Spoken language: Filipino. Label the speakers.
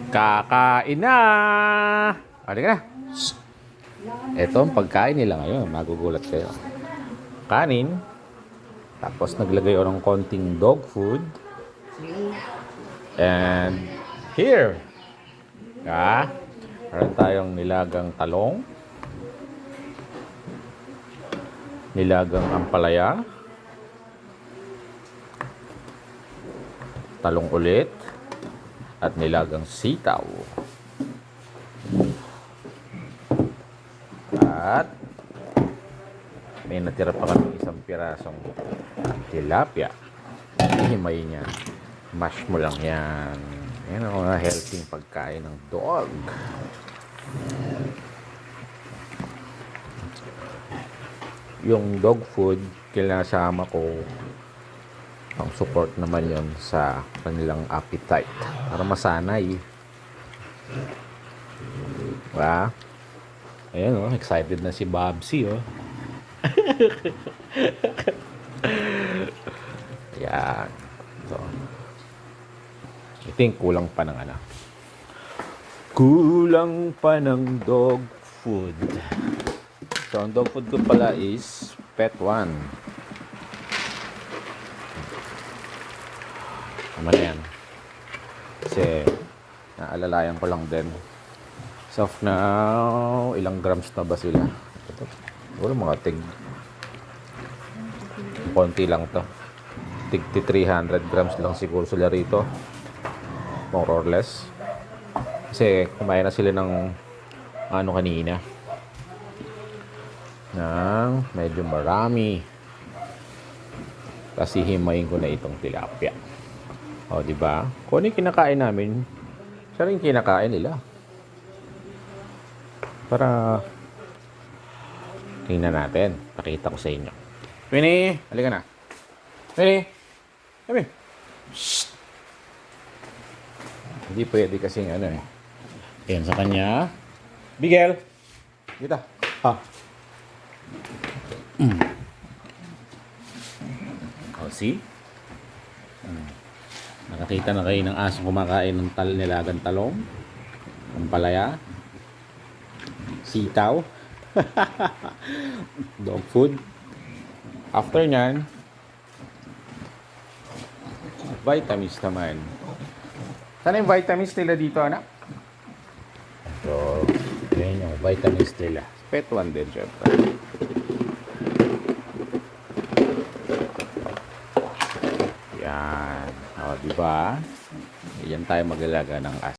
Speaker 1: Kakain na! Halika na. Ito ang pagkain nila ngayon. Magugulat kayo. Kanin. Tapos naglagay ako ng konting dog food. And here. Meron tayong nilagang talong. Nilagang ampalaya. Talong ulit. At nilagang sitaw. At may natira pa kami isang pirasong tilapia. Hihimay niya. Mash mo lang yan. Yan ang mga healthy pagkain ng dog. Yung dog food, kinasama ko pang support naman yon sa kanilang appetite. Para masanay. Diba? Ayan oh, excited na si Babsi oh. Yan. So, I think kulang pa ng ano. Kulang pa ng dog food. So, ang dog food ko pala is Pet One. Ano na yan? Kasi, naalalayan ko lang din. So, of now, ilang grams na ba sila? Ito, siguro mga konti lang to. 300 grams lang siguro sila rito. More or less. Kasi, kumain na sila ng ano kanina. Ng medyo marami. Kasi himayin ko na itong tilapia. O, di ba? Kung ano yung kinakain namin, siya rin kinakain nila. Para tingnan natin. Pakita ko sa inyo. Winnie, halika na. Winnie, come here. Shh. Hindi pwede kasing ano eh. Ayan sa kanya. Bigel. Kita. Ha. O, see? Nakakita na kayo ng aso kumakain ng nilagang talong, ampalaya, sitaw, dog food. After nyan, vitamins naman. Saan yung vitamins nila dito, anak? So, yan yung vitamins nila. Pet One din, syempre. Yan. O, diba? Yan tayo mag-alaga ng aso.